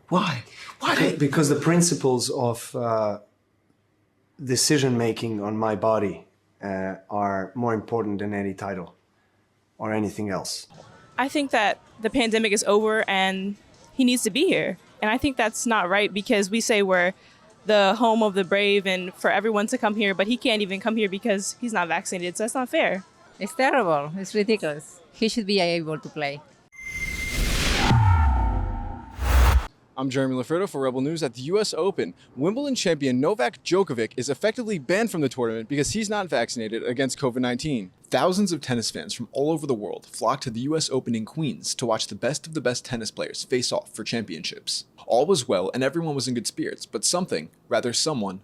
Why? Why? Because the principles of decision-making on my body are more important than any title or anything else. I think that the pandemic is over and he needs to be here. And I think that's not right because we say we're the home of the brave and for everyone to come here, but he can't even come here because he's not vaccinated. So that's not fair. It's terrible. It's ridiculous. He should be able to play. I'm Jeremy Lafredo for Rebel News. At the U.S. Open, Wimbledon champion Novak Djokovic is effectively banned from the tournament because he's not vaccinated against COVID-19. Thousands of tennis fans from all over the world flocked to the U.S. Open in Queens to watch the best of the best tennis players face off for championships. All was well and everyone was in good spirits, but someone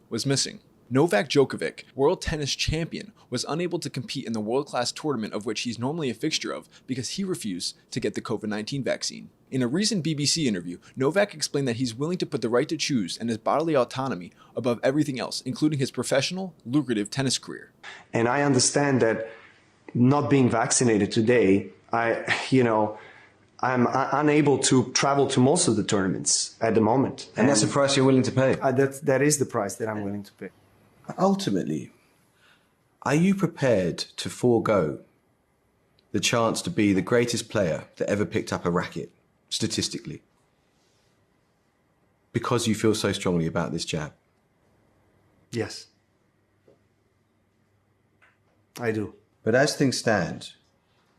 was missing. Novak Djokovic, world tennis champion, was unable to compete in the world-class tournament of which he's normally a fixture of because he refused to get the COVID-19 vaccine. In a recent BBC interview, Novak explained that he's willing to put the right to choose and his bodily autonomy above everything else, including his professional, lucrative tennis career. And I understand that not being vaccinated today, I'm unable to travel to most of the tournaments at the moment. And that's the price you're willing to pay? That is the price that I'm willing to pay. Ultimately, are you prepared to forego the chance to be the greatest player that ever picked up a racket, statistically, because you feel so strongly about this jab? Yes. I do. But as things stand,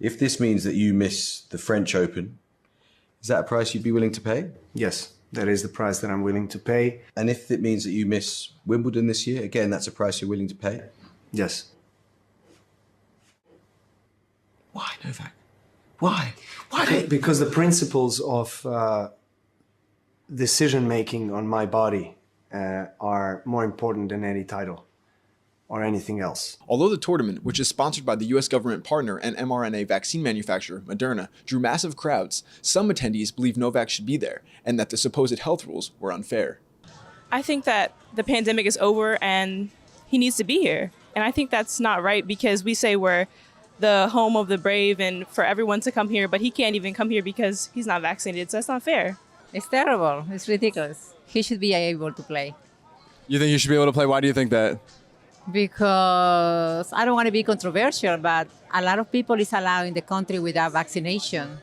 if this means that you miss the French Open, is that a price you'd be willing to pay? Yes, that is the price that I'm willing to pay. And if it means that you miss Wimbledon this year, again, that's a price you're willing to pay? Yes. Why, Novak? Why? Why? Because the principles of decision-making on my body are more important than any title or anything else. Although the tournament, which is sponsored by the U.S. government partner and mRNA vaccine manufacturer Moderna, drew massive crowds, some attendees believe Novak should be there and that the supposed health rules were unfair. I think that the pandemic is over and he needs to be here. And I think that's not right because we say we're the home of the brave and for everyone to come here, but he can't even come here because he's not vaccinated. So that's not fair. It's terrible. It's ridiculous. He should be able to play. You think you should be able to play? Why do you think that? Because I don't want to be controversial, but a lot of people is allowed in the country without vaccination.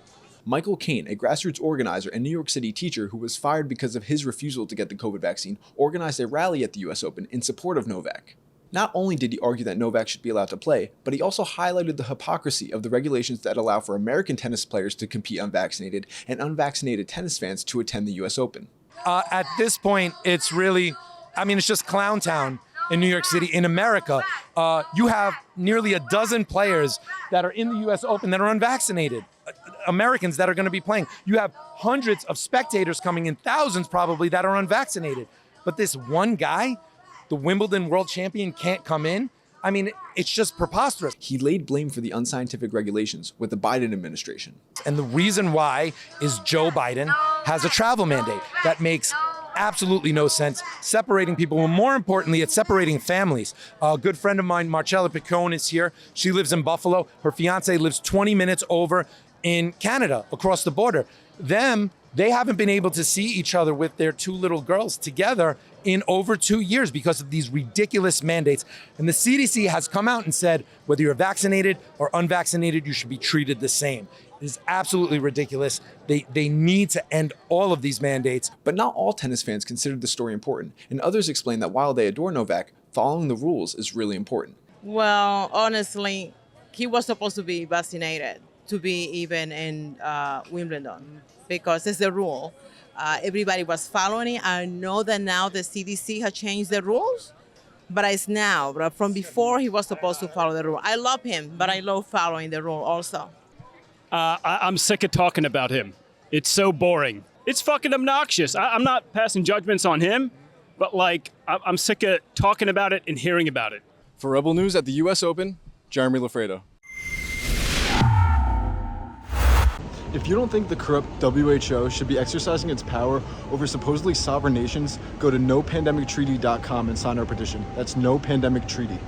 Michael Cain, a grassroots organizer and New York City teacher who was fired because of his refusal to get the COVID vaccine, organized a rally at the US Open in support of Novak. Not only did he argue that Novak should be allowed to play, but he also highlighted the hypocrisy of the regulations that allow for American tennis players to compete unvaccinated and unvaccinated tennis fans to attend the US Open. At this point, it's really, it's just clown town in New York City. In America, you have nearly a dozen players that are in the US Open that are unvaccinated. Americans that are going to be playing. You have hundreds of spectators coming in, thousands probably, that are unvaccinated. But this one guy, the Wimbledon world champion, can't come in? It's just preposterous. He laid blame for the unscientific regulations with the Biden administration. And the reason why is Joe Biden has a travel mandate that makes absolutely no sense, separating people. And more importantly, it's separating families. A good friend of mine, Marcella Picone, is here. She lives in Buffalo. Her fiance lives 20 minutes over in Canada, across the border. They haven't been able to see each other with their two little girls together in over 2 years because of these ridiculous mandates. And the CDC has come out and said, whether you're vaccinated or unvaccinated, you should be treated the same. It is absolutely ridiculous. They need to end all of these mandates. But not all tennis fans considered the story important, and others explained that while they adore Novak, following the rules is really important. Well, honestly, he was supposed to be vaccinated to be even in Wimbledon because it's the rule. Everybody was following it. I know that now the CDC has changed the rules, but it's now. But from before, he was supposed to follow the rule. I love him, but I love following the rule also. I'm sick of talking about him. It's so boring. It's fucking obnoxious. I'm not passing judgments on him, but I'm sick of talking about it and hearing about it. For Rebel News at the US Open, Jeremy Lafredo. If you don't think the corrupt WHO should be exercising its power over supposedly sovereign nations, go to nopandemiccreaty.com and sign our petition. That's No Pandemic Treaty.